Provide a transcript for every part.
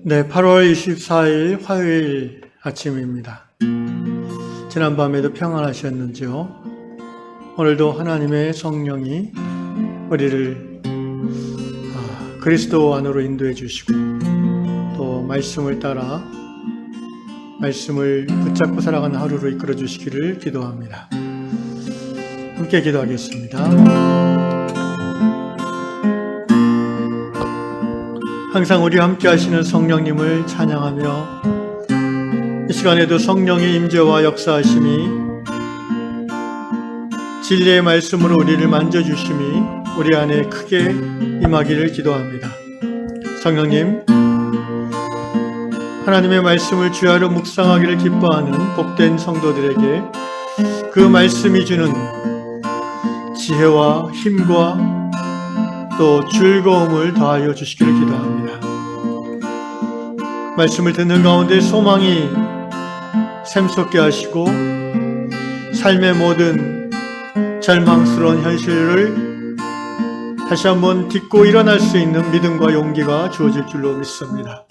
네, 8월 24일 화요일 아침입니다. 지난밤에도 평안하셨는지요? 오늘도 하나님의 성령이 우리를 그리스도 안으로 인도해 주시고 또 말씀을 따라 말씀을 붙잡고 살아가는 하루로 이끌어 주시기를 기도합니다. 함께 기도하겠습니다. 항상 우리와 함께 하시는 성령님을 찬양하며 이 시간에도 성령의 임재와 역사하심이 진리의 말씀으로 우리를 만져주심이 우리 안에 크게 임하기를 기도합니다. 성령님, 하나님의 말씀을 주야로 묵상하기를 기뻐하는 복된 성도들에게 그 말씀이 주는 지혜와 힘과 또 즐거움을 더하여 주시기를 기도합니다. 말씀을 듣는 가운데 소망이 샘솟게 하시고 삶의 모든 절망스러운 현실을 다시 한번 딛고 일어날 수 있는 믿음과 용기가 주어질 줄로 믿습니다.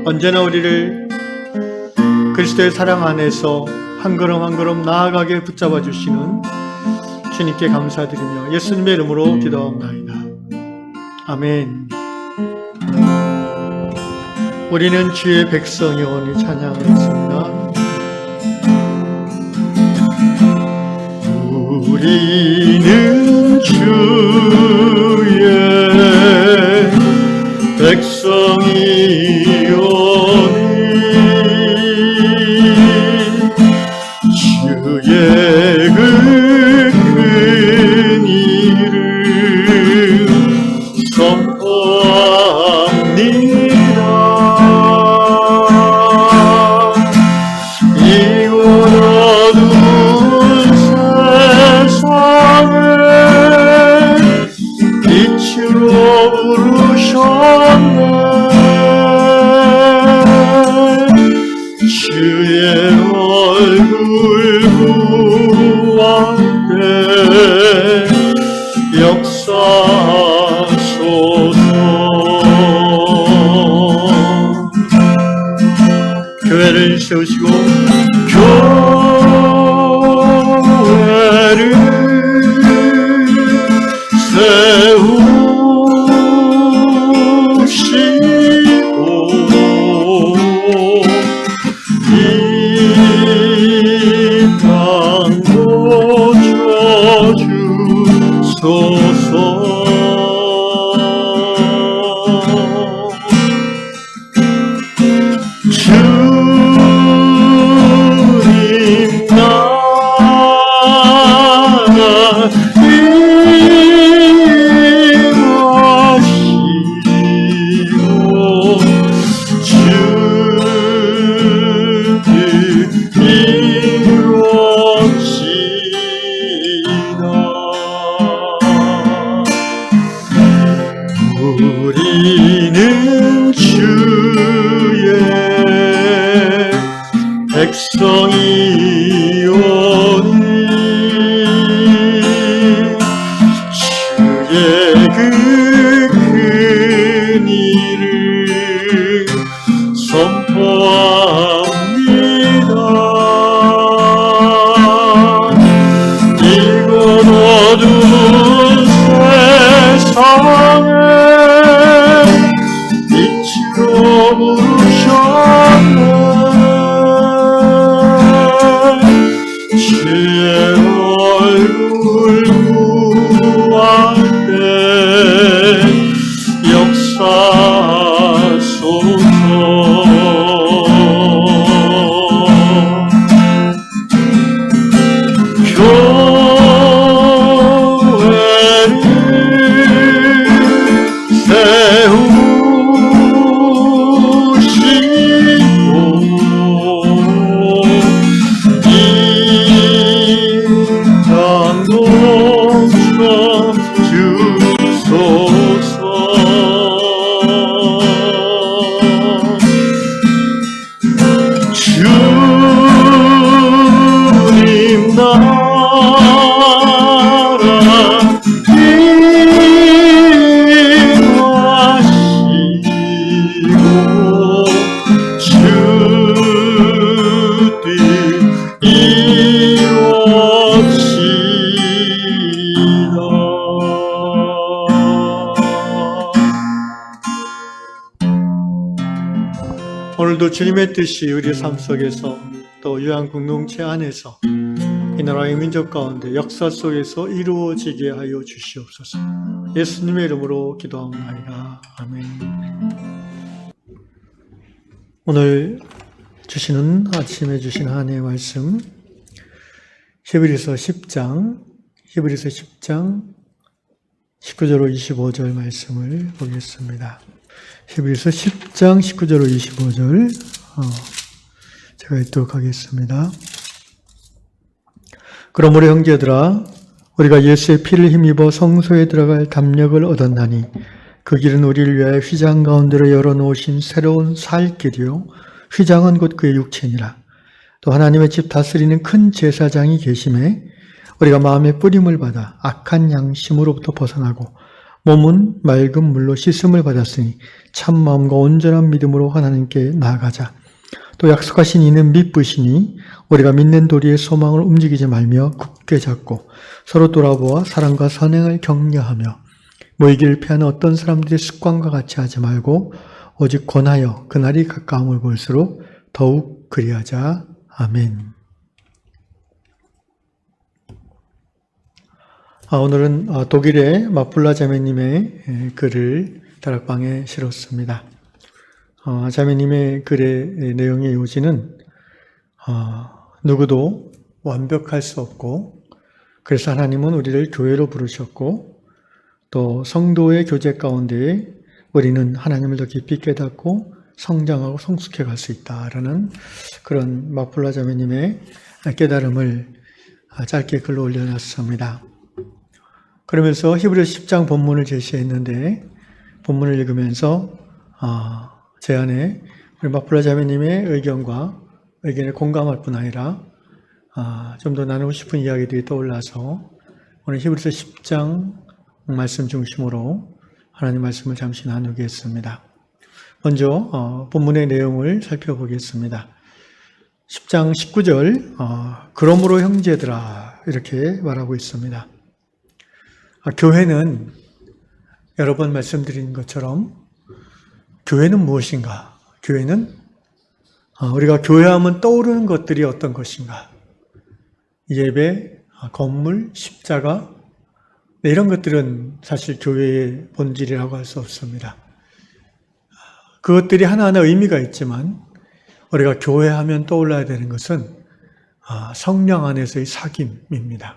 언제나 우리를 그리스도의 사랑 안에서 한 걸음 한 걸음 나아가게 붙잡아 주시는 주님께 감사드리며 예수님의 이름으로 기도합니다. 아멘. 우리는 주의 백성이 오니 찬양하겠습니다. 우리는 주의 백성이 오니 주의 큰 일을 선포합니다. 이곳 어두운 세상에 빛으로 부르셨네. 주의 얼굴 구원대 역사소서. 교회를 세우시고 교회를 세우시고 이 땅도 져주소서. 주님 나라 임하시고 주를 이루옵시다. 우리는 주의 백성이 오니 주의 그 큰 일을 선포합니다. 이곳 어두운 세상에 빛으로 부르셨네. 주의 얼굴 구할 때 역사소서. 교회를 세우시고 이 땅도 져주소서. 주님 나라 임하시고 오늘도 주님의 뜻이 우리 삶 속에서 또 유한 공동체 안에서 이 나라의 민족 가운데 역사 속에서 이루어지게 하여 주시옵소서. 예수님의 이름으로 기도하옵나이다. 아멘. 오늘 아침에 주신 하나님의 말씀 히브리서 10장 19절로 25절 말씀을 보겠습니다. 히브리서 10장 19절로 25절 제가 읽도록하겠습니다. 그러므로 형제들아 우리가 예수의 피를 힘입어 성소에 들어갈 담력을 얻었나니 그 길은 우리를 위하여 휘장 가운데로 열어놓으신 새로운 살 길이요 휘장은 곧 그의 육체니라. 또 하나님의 집 다스리는 큰 제사장이 계심에 우리가 마음의 뿌림을 받아 악한 양심으로부터 벗어나고 몸은 맑은 물로 씻음을 받았으니 참 마음과 온전한 믿음으로 하나님께 나아가자. 또 약속하신 이는 믿으시니 우리가 믿는 도리의 소망을 움직이지 말며 굳게 잡고 서로 돌아보아 사랑과 선행을 격려하며 모이기를 피하는 어떤 사람들의 습관과 같이 하지 말고 오직 권하여 그날이 가까움을 볼수록 더욱 그리하자. 아멘. 오늘은 독일의 마플라 자매님의 글을 다락방에 실었습니다. 자매님의 글의 내용의 요지는 누구도 완벽할 수 없고 그래서 하나님은 우리를 교회로 부르셨고 또 성도의 교제 가운데 우리는 하나님을 더 깊이 깨닫고 성장하고 성숙해 갈 수 있다라는 그런 마플라 자매님의 깨달음을 짧게 글로 올려놨습니다. 그러면서 히브리서 10장 본문을 제시했는데 본문을 읽으면서 제 안에 우리 마플라 자매님의 의견에 공감할 뿐 아니라 좀 더 나누고 싶은 이야기들이 떠올라서 오늘 히브리서 10장 말씀 중심으로 하나님 말씀을 잠시 나누겠습니다. 먼저 본문의 내용을 살펴보겠습니다. 10장 19절 그러므로 형제들아 이렇게 말하고 있습니다. 교회는 여러 번 말씀드린 것처럼 교회는 무엇인가? 교회는 우리가 교회하면 떠오르는 것들이 어떤 것인가? 예배, 건물, 십자가 이런 것들은 사실 교회의 본질이라고 할 수 없습니다. 그것들이 하나하나 의미가 있지만 우리가 교회하면 떠올라야 되는 것은 성령 안에서의 사귐입니다.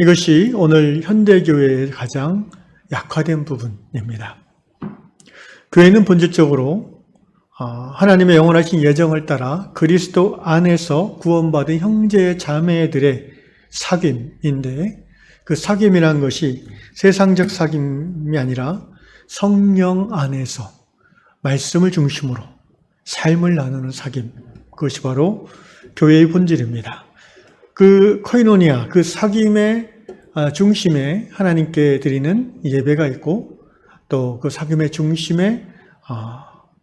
이것이 오늘 현대교회의 가장 약화된 부분입니다. 교회는 본질적으로 하나님의 영원하신 예정을 따라 그리스도 안에서 구원받은 형제 자매들의 사귐인데 그 사귐이라는 것이 세상적 사귐이 아니라 성령 안에서 말씀을 중심으로 삶을 나누는 사귐, 그것이 바로 교회의 본질입니다. 그 코이노니아, 그 사귐의 중심에 하나님께 드리는 예배가 있고 또 그 사귐의 중심에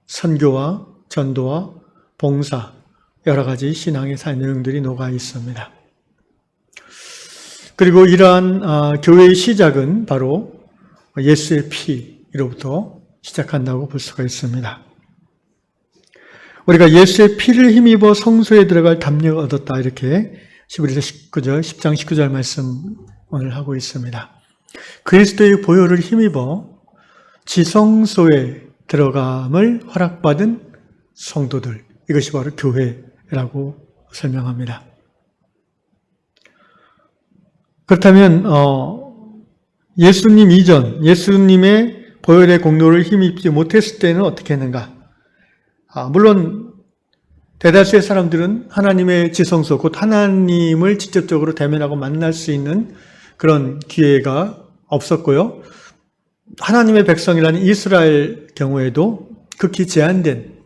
선교와 전도와 봉사, 여러 가지 신앙의 내용들이 녹아 있습니다. 그리고 이러한 교회의 시작은 바로 예수의 피로부터 시작한다고 볼 수가 있습니다. 우리가 예수의 피를 힘입어 성소에 들어갈 담력을 얻었다 이렇게 히브리서 10장 19절 말씀 오늘 하고 있습니다. 그리스도의 보혈을 힘입어 지성소에 들어감을 허락받은 성도들, 이것이 바로 교회라고 설명합니다. 그렇다면 예수님 이전, 예수님의 보혈의 공로를 힘입지 못했을 때는 어떻게 했는가? 물론 대다수의 사람들은 하나님의 지성소, 곧 하나님을 직접적으로 대면하고 만날 수 있는 그런 기회가 없었고요. 하나님의 백성이라는 이스라엘 경우에도 극히 제한된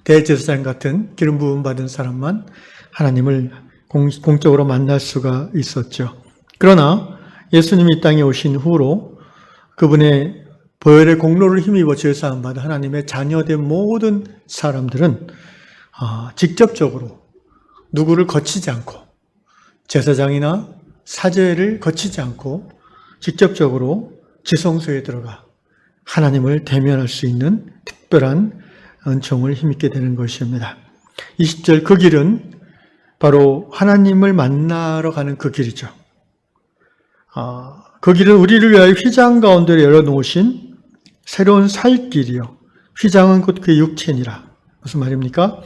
대제사장 같은 기름 부음 받은 사람만 하나님을 공적으로 만날 수가 있었죠. 그러나 예수님이 이 땅에 오신 후로 그분의 보혈의 공로를 힘입어 죄사함 받은 하나님의 자녀된 모든 사람들은 직접적으로 누구를 거치지 않고 제사장이나 사제를 거치지 않고 직접적으로 지성소에 들어가 하나님을 대면할 수 있는 특별한 은총을 힘입게 되는 것입니다. 20절 그 길은 바로 하나님을 만나러 가는 그 길이죠. 그 길은 우리를 위하여 휘장 가운데를 열어놓으신 새로운 살 길이요. 휘장은 곧 그 육체니라. 무슨 말입니까?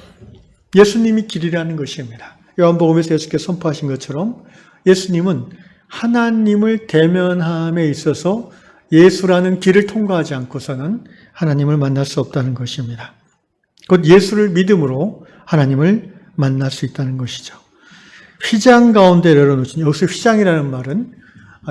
예수님이 길이라는 것입니다. 요한복음에서 예수께서 선포하신 것처럼 예수님은 하나님을 대면함에 있어서 예수라는 길을 통과하지 않고서는 하나님을 만날 수 없다는 것입니다. 곧 예수를 믿음으로 하나님을 만날 수 있다는 것이죠. 휘장 가운데 열어놓으신, 여기서 휘장이라는 말은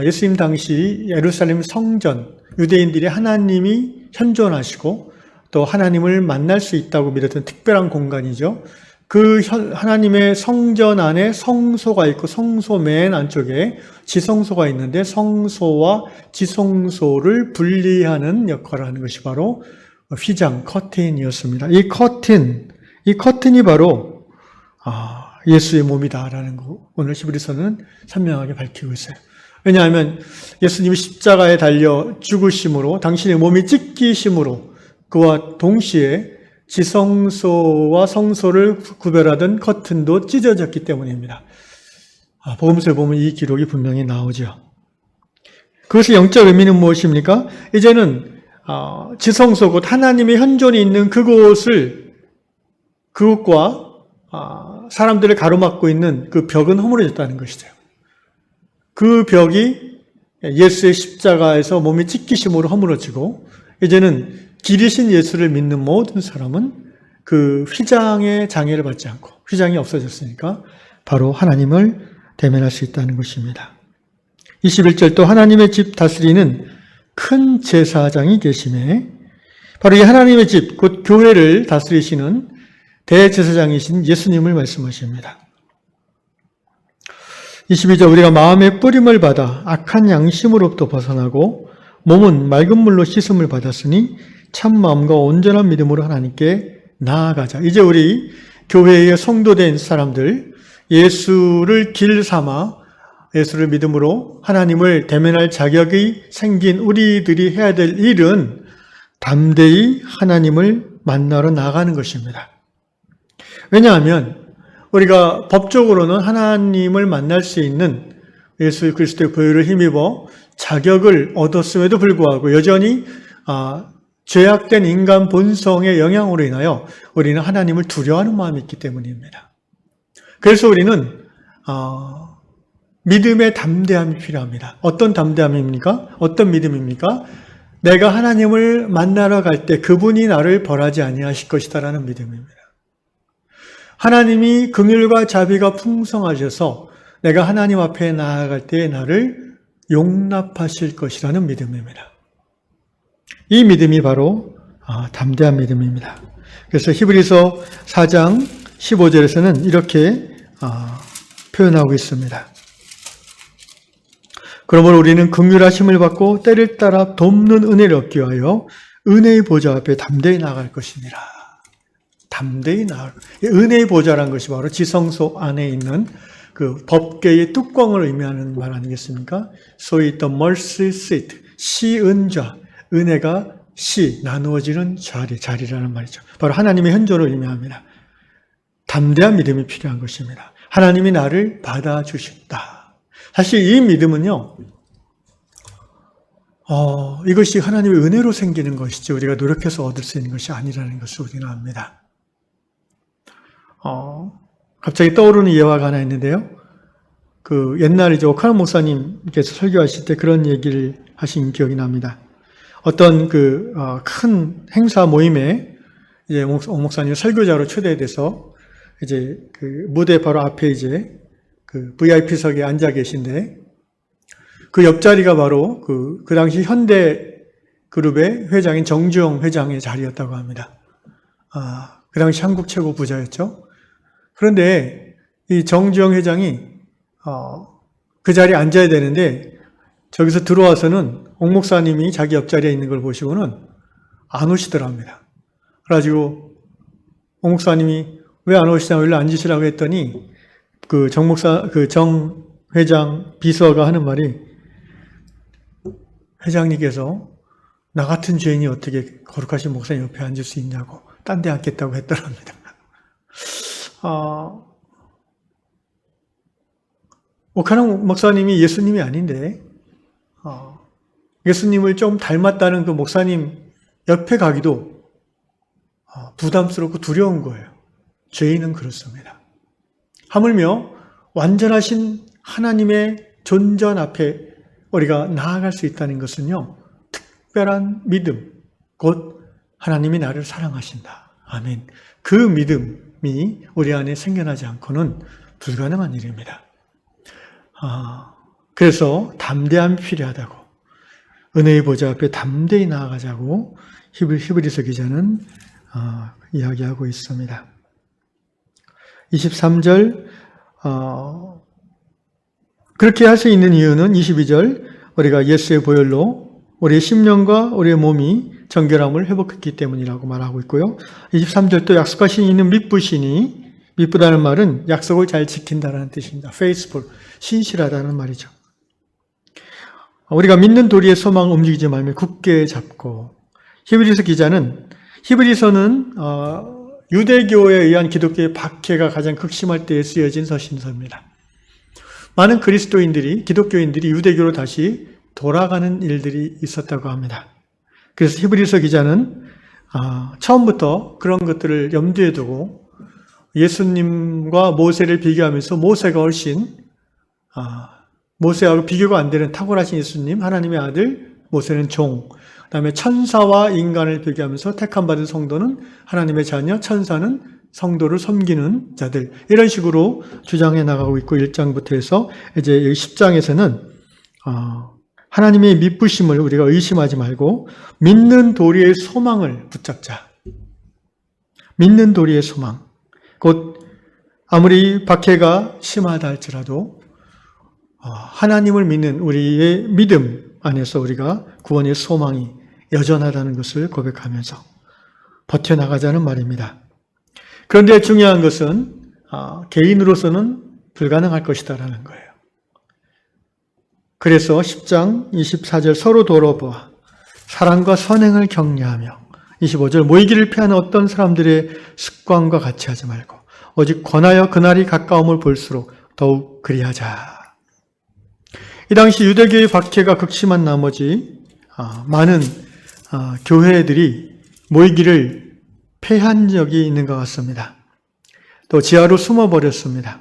예수님 당시 예루살렘 성전, 유대인들이 하나님이 현존하시고 또 하나님을 만날 수 있다고 믿었던 특별한 공간이죠. 그 하나님의 성전 안에 성소가 있고 성소 맨 안쪽에 지성소가 있는데 성소와 지성소를 분리하는 역할을 하는 것이 바로 휘장, 커튼이었습니다. 이 커튼이 바로 예수의 몸이다라는 거 오늘 히브리서는 선명하게 밝히고 있어요. 왜냐하면 예수님이 십자가에 달려 죽으심으로 당신의 몸이 찢기심으로 그와 동시에 지성소와 성소를 구별하던 커튼도 찢어졌기 때문입니다. 복음서에 보면 이 기록이 분명히 나오죠. 그것의 영적 의미는 무엇입니까? 이제는 지성소 곧 하나님의 현존이 있는 그것과 사람들을 가로막고 있는 그 벽은 허물어졌다는 것이죠. 그 벽이 예수의 십자가에서 몸이 찢기심으로 허물어지고 이제는 길이신 예수를 믿는 모든 사람은 그 휘장의 장애를 받지 않고 휘장이 없어졌으니까 바로 하나님을 대면할 수 있다는 것입니다. 21절 또 하나님의 집 다스리는 큰 제사장이 계시매 바로 이 하나님의 집 곧 교회를 다스리시는 대제사장이신 예수님을 말씀하십니다. 22절 우리가 마음의 뿌림을 받아 악한 양심으로부터 벗어나고 몸은 맑은 물로 씻음을 받았으니 참 마음과 온전한 믿음으로 하나님께 나아가자. 이제 우리 교회의 성도된 사람들 예수를 길 삼아 예수를 믿음으로 하나님을 대면할 자격이 생긴 우리들이 해야 될 일은 담대히 하나님을 만나러 나가는 것입니다. 왜냐하면 우리가 법적으로는 하나님을 만날 수 있는 예수 그리스도의 보혈을 힘입어 자격을 얻었음에도 불구하고 여전히 죄악된 인간 본성의 영향으로 인하여 우리는 하나님을 두려워하는 마음이 있기 때문입니다. 그래서 우리는 믿음의 담대함이 필요합니다. 어떤 담대함입니까? 어떤 믿음입니까? 내가 하나님을 만나러 갈 때 그분이 나를 벌하지 아니하실 것이다라는 믿음입니다. 하나님이 긍휼과 자비가 풍성하셔서 내가 하나님 앞에 나아갈 때 나를 용납하실 것이라는 믿음입니다. 이 믿음이 바로 담대한 믿음입니다. 그래서 히브리서 4장 15절에서는 이렇게 표현하고 있습니다. 그러므로 우리는 긍휼하심을 받고 때를 따라 돕는 은혜를 얻기 위하여 은혜의 보좌 앞에 담대히 나아갈 것이니라. 담대히 나아갈 은혜의 보좌라는 것이 바로 지성소 안에 있는 그 법궤의 뚜껑을 의미하는 말 아니겠습니까? 소위 the mercy seat, 시은좌, 은혜가 나누어지는 자리라는 말이죠. 바로 하나님의 현존을 의미합니다. 담대한 믿음이 필요한 것입니다. 하나님이 나를 받아주셨다. 사실 이 믿음은요, 이것이 하나님의 은혜로 생기는 것이지 우리가 노력해서 얻을 수 있는 것이 아니라는 것을 우리는 압니다. 갑자기 떠오르는 예화가 하나 있는데요. 그 옛날에 오카노 목사님께서 설교하실 때 그런 얘기를 하신 기억이 납니다. 어떤 큰 행사 모임에 이제 목사님 설교자로 초대돼서 이제 그 무대 바로 앞에 이제 그 VIP석에 앉아 계신데 그 옆자리가 바로 그 당시 현대 그룹의 회장인 정주영 회장의 자리였다고 합니다. 그 당시 한국 최고 부자였죠. 그런데 이 정주영 회장이 그 자리에 앉아야 되는데 저기서 들어와서는 옥 목사님이 자기 옆자리에 있는 걸 보시고는 안 오시더랍니다. 그래가지고 옥 목사님이 왜 안 오시냐고 일로 앉으시라고 했더니 그 정 회장 비서가 하는 말이 회장님께서 나 같은 죄인이 어떻게 거룩하신 목사님 옆에 앉을 수 있냐고 딴 데 앉겠다고 했더랍니다. 오카노 목사님이 예수님이 아닌데 예수님을 좀 닮았다는 그 목사님 옆에 가기도 부담스럽고 두려운 거예요. 죄인은 그렇습니다. 하물며 완전하신 하나님의 존전 앞에 우리가 나아갈 수 있다는 것은요, 특별한 믿음, 곧 하나님이 나를 사랑하신다. 아멘. 그 믿음이 우리 안에 생겨나지 않고는 불가능한 일입니다. 그래서 담대함이 필요하다고, 은혜의 보좌 앞에 담대히 나아가자고 히브리서 기자는 이야기하고 있습니다. 23절, 그렇게 할 수 있는 이유는 22절, 우리가 예수의 보혈로 우리의 심령과 우리의 몸이 정결함을 회복했기 때문이라고 말하고 있고요. 23절 또 약속하신 이는 미쁘시니, 미쁘다는 말은 약속을 잘 지킨다는 뜻입니다. faithful, 신실하다는 말이죠. 우리가 믿는 도리의 소망을 움직이지 말며 굳게 잡고, 히브리서 기자는, 히브리서는 유대교에 의한 기독교의 박해가 가장 극심할 때에 쓰여진 서신서입니다. 많은 그리스도인들이, 기독교인들이 유대교로 다시 돌아가는 일들이 있었다고 합니다. 그래서 히브리서 기자는 처음부터 그런 것들을 염두에 두고 예수님과 모세를 비교하면서 모세가 훨씬 모세하고 비교가 안 되는 탁월하신 예수님, 하나님의 아들, 모세는 종, 그 다음에 천사와 인간을 비교하면서 택함받은 성도는 하나님의 자녀, 천사는 성도를 섬기는 자들, 이런 식으로 주장해 나가고 있고, 1장부터 해서 이제 10장에서는 하나님의 미쁘심을 우리가 의심하지 말고 믿는 도리의 소망을 붙잡자. 믿는 도리의 소망. 곧 아무리 박해가 심하다 할지라도 하나님을 믿는 우리의 믿음 안에서 우리가 구원의 소망이 여전하다는 것을 고백하면서 버텨나가자는 말입니다. 그런데 중요한 것은 개인으로서는 불가능할 것이다라는 거예요. 그래서 10장 24절 서로 돌아보아 사랑과 선행을 격려하며, 25절 모이기를 피하는 어떤 사람들의 습관과 같이 하지 말고 오직 권하여 그날이 가까움을 볼수록 더욱 그리하자. 이 당시 유대교의 박해가 극심한 나머지 많은 교회들이 모이기를 폐한 적이 있는 것 같습니다. 또 지하로 숨어버렸습니다.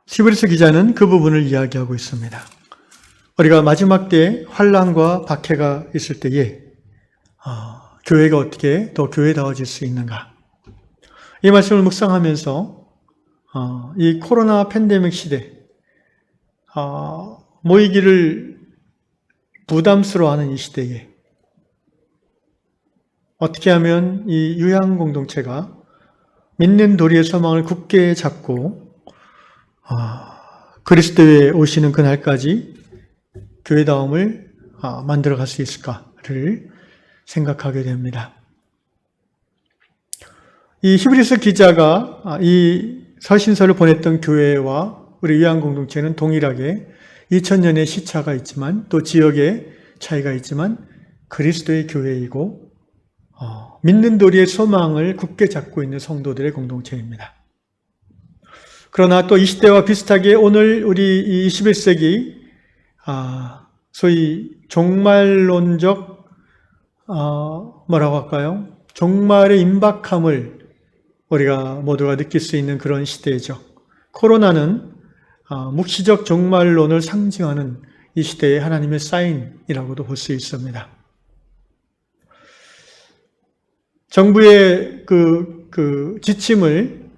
히브리서 기자는 그 부분을 이야기하고 있습니다. 우리가 마지막 때에 환난과 박해가 있을 때에 교회가 어떻게 더 교회다워질 수 있는가? 이 말씀을 묵상하면서 이 코로나 팬데믹 시대 모이기를 부담스러워하는 이 시대에 어떻게 하면 이 유양 공동체가 믿는 도리의 소망을 굳게 잡고 그리스도에 오시는 그날까지 교회다움을 만들어갈 수 있을까를 생각하게 됩니다. 이 히브리서 기자가 이 서신서를 보냈던 교회와 우리 유양 공동체는 동일하게 2000년의 시차가 있지만 또 지역의 차이가 있지만 그리스도의 교회이고 믿는 도리의 소망을 굳게 잡고 있는 성도들의 공동체입니다. 그러나 또 이 시대와 비슷하게 오늘 우리 이 21세기 소위 종말론적 뭐라고 할까요? 종말의 임박함을 우리가 모두가 느낄 수 있는 그런 시대죠. 코로나는 묵시적 종말론을 상징하는 이 시대의 하나님의 사인이라고도 볼 수 있습니다. 정부의 그 지침을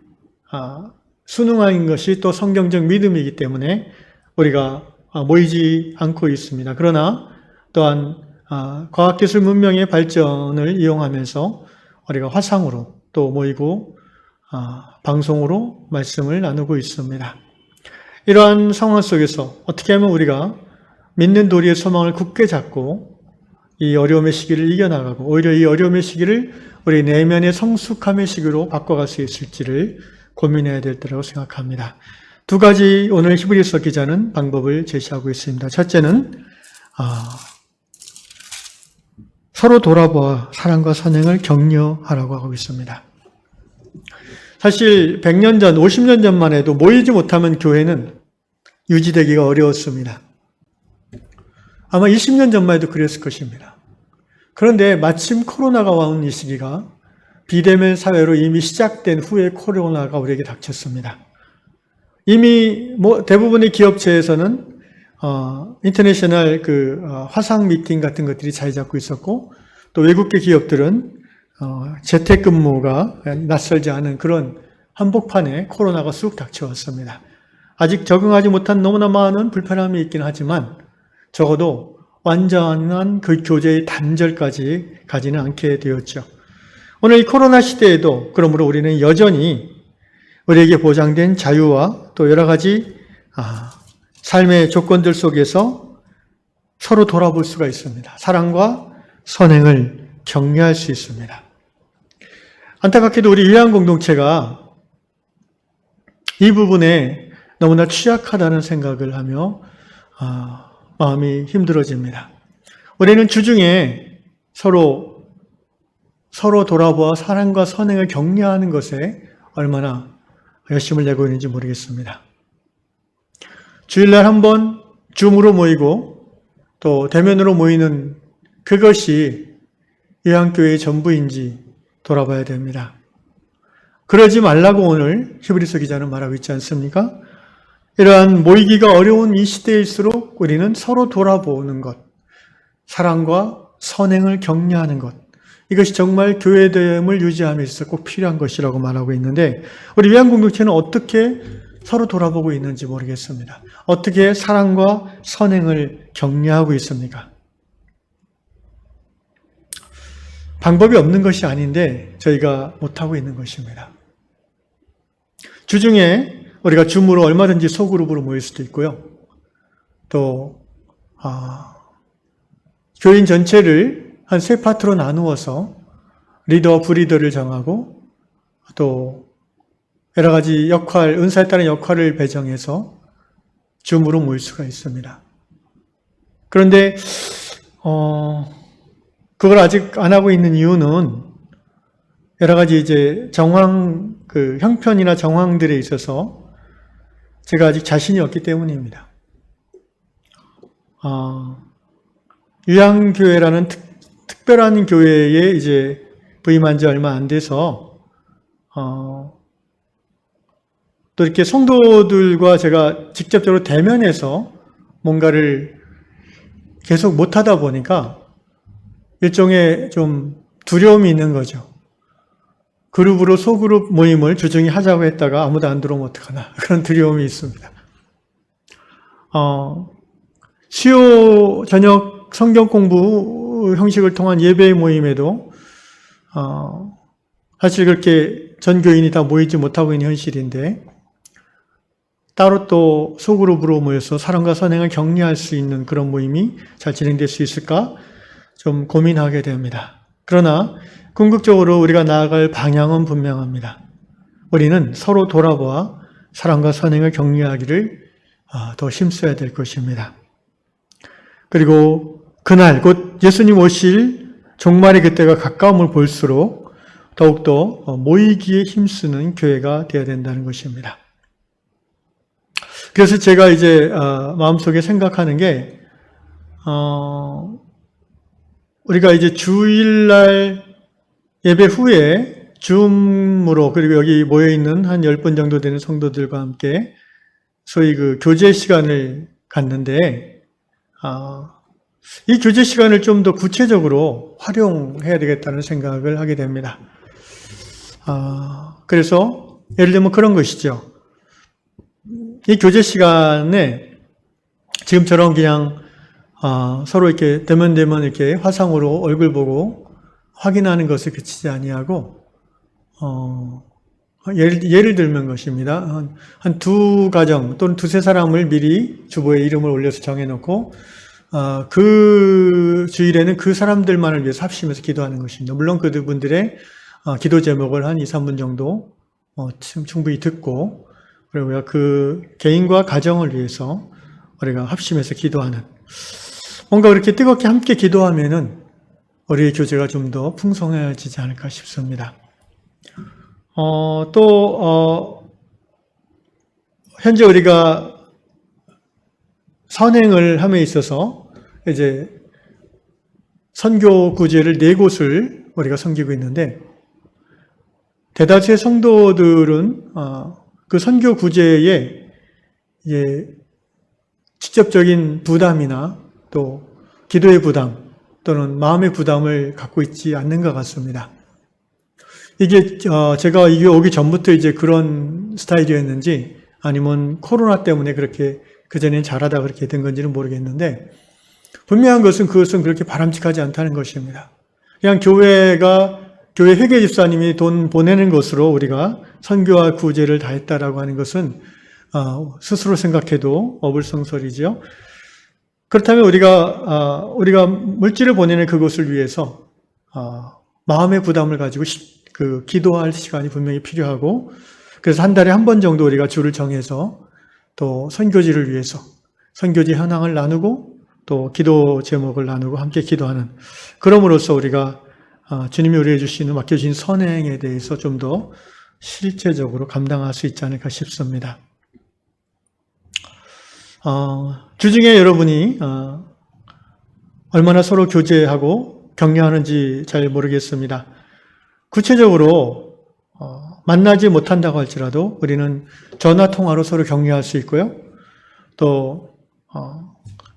순응하는 것이 또 성경적 믿음이기 때문에 우리가 모이지 않고 있습니다. 그러나 또한 과학기술 문명의 발전을 이용하면서 우리가 화상으로 또 모이고 방송으로 말씀을 나누고 있습니다. 이러한 상황 속에서 어떻게 하면 우리가 믿는 도리의 소망을 굳게 잡고 이 어려움의 시기를 이겨나가고 오히려 이 어려움의 시기를 우리 내면의 성숙함의 시기로 바꿔갈 수 있을지를 고민해야 될 때라고 생각합니다. 두 가지 오늘 히브리서 기자는 방법을 제시하고 있습니다. 첫째는 서로 돌아보아 사랑과 선행을 격려하라고 하고 있습니다. 사실 100년 전, 50년 전만 해도 모이지 못하면 교회는 유지되기가 어려웠습니다. 아마 20년 전만 해도 그랬을 것입니다. 그런데 마침 코로나가 온 이 시기가 비대면 사회로 이미 시작된 후에 코로나가 우리에게 닥쳤습니다. 이미 대부분의 기업체에서는 인터내셔널 화상 미팅 같은 것들이 자리 잡고 있었고, 또 외국계 기업들은 재택근무가 낯설지 않은 그런 한복판에 코로나가 쑥 닥쳐왔습니다. 아직 적응하지 못한 너무나 많은 불편함이 있긴 하지만 적어도 완전한 그 교제의 단절까지 가지는 않게 되었죠. 오늘 이 코로나 시대에도 그러므로 우리는 여전히 우리에게 보장된 자유와 또 여러 가지 삶의 조건들 속에서 서로 돌아볼 수가 있습니다. 사랑과 선행을 격려할 수 있습니다. 안타깝게도 우리 위안 공동체가 이 부분에 너무나 취약하다는 생각을 하며 마음이 힘들어집니다. 우리는 주중에 서로 돌아보아 사랑과 선행을 격려하는 것에 얼마나 열심을 내고 있는지 모르겠습니다. 주일날 한번 줌으로 모이고 또 대면으로 모이는 그것이 요한교회의 전부인지 돌아봐야 됩니다. 그러지 말라고 오늘 히브리서 기자는 말하고 있지 않습니까? 이러한 모이기가 어려운 이 시대일수록 우리는 서로 돌아보는 것, 사랑과 선행을 격려하는 것, 이것이 정말 교회됨을 유지함에 있어서 꼭 필요한 것이라고 말하고 있는데, 우리 위안 공동체는 어떻게 서로 돌아보고 있는지 모르겠습니다. 어떻게 사랑과 선행을 격려하고 있습니까? 방법이 없는 것이 아닌데 저희가 못하고 있는 것입니다. 주중에 우리가 줌으로 얼마든지 소그룹으로 모일 수도 있고요. 또 교인 전체를 한 3파트로 나누어서 리더와 부리더를 정하고 또 여러 가지 역할, 은사에 따른 역할을 배정해서 줌으로 모일 수가 있습니다. 그런데 그걸 아직 안 하고 있는 이유는 여러 가지 이제 형편이나 정황들에 있어서 제가 아직 자신이 없기 때문입니다. 유양교회라는 특별한 교회에 이제 부임한 지 얼마 안 돼서, 또 이렇게 성도들과 제가 직접적으로 대면해서 뭔가를 계속 못하다 보니까 일종의 좀 두려움이 있는 거죠. 그룹으로 소그룹 모임을 주중에 하자고 했다가 아무도 안 들어오면 어떡하나, 그런 두려움이 있습니다. 수요 저녁 성경 공부 형식을 통한 예배 모임에도 사실 그렇게 전 교인이 다 모이지 못하고 있는 현실인데, 따로 또 소그룹으로 모여서 사랑과 선행을 격려할 수 있는 그런 모임이 잘 진행될 수 있을까 좀 고민하게 됩니다. 그러나 궁극적으로 우리가 나아갈 방향은 분명합니다. 우리는 서로 돌아보아 사랑과 선행을 격려하기를 더 힘써야 될 것입니다. 그리고 그날 곧 예수님 오실 종말의 그때가 가까움을 볼수록 더욱더 모이기에 힘쓰는 교회가 되어야 된다는 것입니다. 그래서 제가 이제 마음속에 생각하는 게 우리가 이제 주일날 예배 후에 줌으로, 그리고 여기 모여있는 한 10분 정도 되는 성도들과 함께 소위 그 교제 시간을 갖는데, 이 교제 시간을 좀 더 구체적으로 활용해야 되겠다는 생각을 하게 됩니다. 그래서 예를 들면 그런 것이죠. 이 교제 시간에 지금처럼 그냥 서로 이렇게 대면 이렇게 화상으로 얼굴 보고 확인하는 것을 그치지 아니하고 예를 들면 것입니다. 한 2가정 또는 2-3사람을 미리 주보에 이름을 올려서 정해놓고 그 주일에는 그 사람들만을 위해서 합심해서 기도하는 것입니다. 물론 그분들의 기도 제목을 한 2-3분 정도 충분히 듣고, 그리고 우리가 그 개인과 가정을 위해서 우리가 합심해서 기도하는, 뭔가 그렇게 뜨겁게 함께 기도하면은 우리의 교제가 좀 더 풍성해지지 않을까 싶습니다. 현재 우리가 선행을 함에 있어서 이제 선교 구제를 4곳을 우리가 섬기고 있는데, 대다수의 성도들은 그 선교 구제에 직접적인 부담이나 또 기도의 부담 또는 마음의 부담을 갖고 있지 않는 것 같습니다. 이게 제가 이게 오기 전부터 이제 그런 스타일이었는지 아니면 코로나 때문에 그렇게 그전엔 잘하다 그렇게 된 건지는 모르겠는데, 분명한 것은 그것은 그렇게 바람직하지 않다는 것입니다. 그냥 교회 회계 집사님이 돈 보내는 것으로 우리가 선교와 구제를 다했다라고 하는 것은 스스로 생각해도 어불성설이죠. 그렇다면 우리가 물질을 보내는 그것을 위해서 마음의 부담을 가지고 기도할 시간이 분명히 필요하고, 그래서 한 달에 한 번 정도 우리가 주를 정해서 또 선교지를 위해서 선교지 현황을 나누고 또 기도 제목을 나누고 함께 기도하는, 그럼으로써 우리가 주님이 우리에게 맡겨주신 선행에 대해서 좀 더 실제적으로 감당할 수 있지 않을까 싶습니다. 주중에 여러분이 얼마나 서로 교제하고 격려하는지 잘 모르겠습니다. 구체적으로 만나지 못한다고 할지라도 우리는 전화통화로 서로 격려할 수 있고요. 또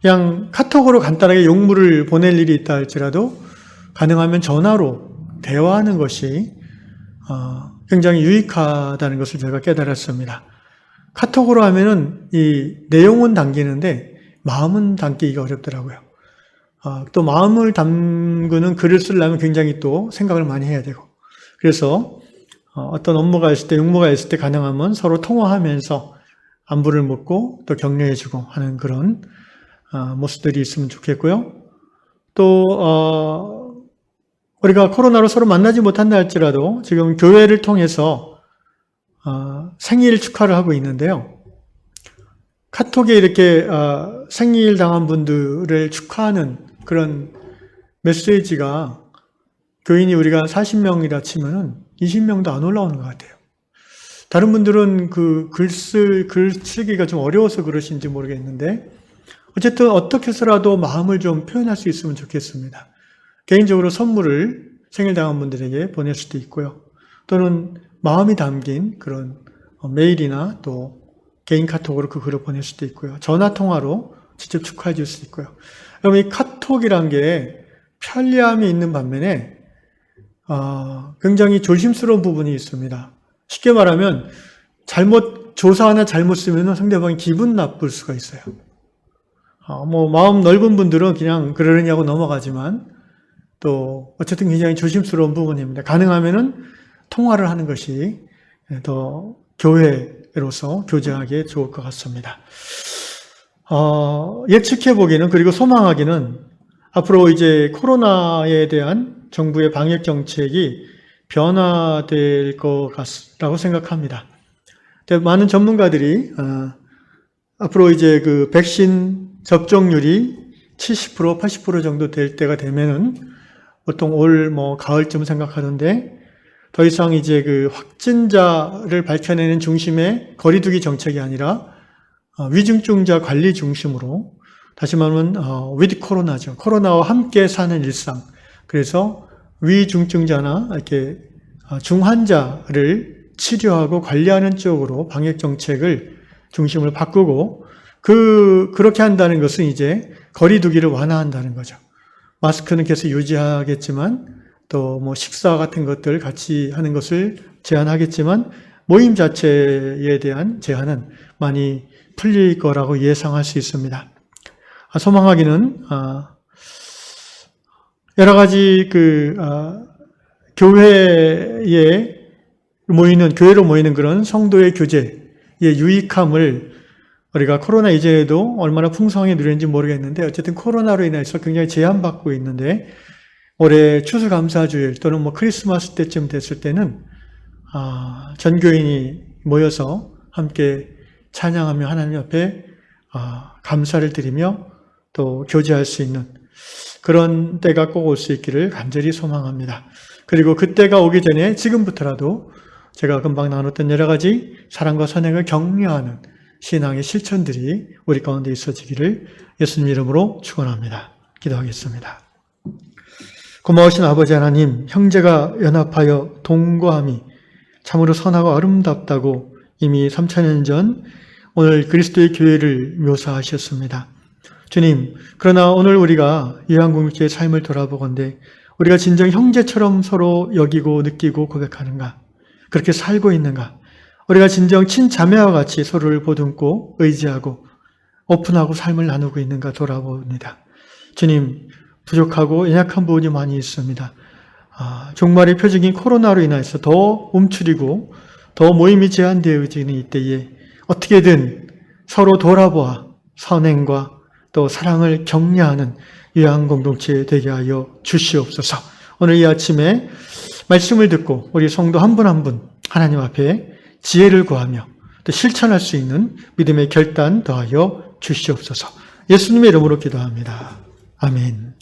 그냥 카톡으로 간단하게 용무를 보낼 일이 있다 할지라도 가능하면 전화로 대화하는 것이 굉장히 유익하다는 것을 제가 깨달았습니다. 카톡으로 하면은 이 내용은 담기는데 마음은 담기가 어렵더라고요. 또 마음을 담그는 글을 쓰려면 굉장히 또 생각을 많이 해야 되고, 그래서 어떤 업무가 있을 때, 용무가 있을 때 가능하면 서로 통화하면서 안부를 묻고 또 격려해주고 하는 그런 모습들이 있으면 좋겠고요. 또 우리가 코로나로 서로 만나지 못한다 할지라도 지금 교회를 통해서 생일 축하를 하고 있는데요. 카톡에 이렇게 생일 당한 분들을 축하하는 그런 메시지가 교인이 우리가 40명이라 치면은 20명도 안 올라오는 것 같아요. 다른 분들은 그 글 쓰기가 좀 어려워서 그러신지 모르겠는데, 어쨌든 어떻게 해서라도 마음을 좀 표현할 수 있으면 좋겠습니다. 개인적으로 선물을 생일 당한 분들에게 보낼 수도 있고요. 또는 마음이 담긴 그런 메일이나 또 개인 카톡으로 그 글을 보낼 수도 있고요. 전화 통화로 직접 축하해 줄 수도 있고요. 그럼 이 카톡이란 게 편리함이 있는 반면에 굉장히 조심스러운 부분이 있습니다. 쉽게 말하면 조사 하나 잘못 쓰면 상대방이 기분 나쁠 수가 있어요. 마음 넓은 분들은 그냥 그러느냐고 넘어가지만 또 어쨌든 굉장히 조심스러운 부분입니다. 가능하면은 통화를 하는 것이 더 교회로서 교제하기에 좋을 것 같습니다. 예측해보기는, 그리고 소망하기는 앞으로 이제 코로나에 대한 정부의 방역 정책이 변화될 거라고 생각합니다. 많은 전문가들이 앞으로 이제 그 백신 접종률이 70%, 80% 정도 될 때가 되면은 보통 올 가을쯤 생각하던데, 더 이상 이제 그 확진자를 밝혀내는 중심의 거리두기 정책이 아니라 위중증자 관리 중심으로, 다시 말하면 with 코로나죠. 코로나와 함께 사는 일상. 그래서 위중증자나 이렇게 중환자를 치료하고 관리하는 쪽으로 방역 정책을 중심을 바꾸고, 그렇게 한다는 것은 이제 거리두기를 완화한다는 거죠. 마스크는 계속 유지하겠지만 또 식사 같은 것들 같이 하는 것을 제한하겠지만 모임 자체에 대한 제한은 많이 풀릴 거라고 예상할 수 있습니다. 소망하기는 여러 가지 교회로 모이는 그런 성도의 교제의 유익함을 우리가 코로나 이전에도 얼마나 풍성하게 누렸는지 모르겠는데, 어쨌든 코로나로 인해서 굉장히 제한받고 있는데, 올해 추수감사주일 또는 크리스마스 때쯤 됐을 때는 전교인이 모여서 함께 찬양하며 하나님 앞에 감사를 드리며 또 교제할 수 있는, 그런 때가 꼭 올 수 있기를 간절히 소망합니다. 그리고 그때가 오기 전에 지금부터라도 제가 금방 나눴던 여러 가지 사랑과 선행을 격려하는 신앙의 실천들이 우리 가운데 있어지기를 예수님 이름으로 축원합니다. 기도하겠습니다. 고마우신 아버지 하나님, 형제가 연합하여 동거함이 참으로 선하고 아름답다고 이미 3000년 전 오늘 그리스도의 교회를 묘사하셨습니다. 주님, 그러나 오늘 우리가 요한공동체의 삶을 돌아보건대 우리가 진정 형제처럼 서로 여기고 느끼고 고백하는가? 그렇게 살고 있는가? 우리가 진정 친자매와 같이 서로를 보듬고 의지하고 오픈하고 삶을 나누고 있는가 돌아봅니다. 주님, 부족하고 연약한 부분이 많이 있습니다. 종말의 표적인 코로나로 인해서 더 움츠리고 더 모임이 제한되어지는 이때에 어떻게든 서로 돌아보아 선행과 또 사랑을 격려하는 요한 공동체 되게 하여 주시옵소서. 오늘 이 아침에 말씀을 듣고 우리 성도 한 분 한 분 하나님 앞에 지혜를 구하며 또 실천할 수 있는 믿음의 결단 더하여 주시옵소서. 예수님의 이름으로 기도합니다. 아멘.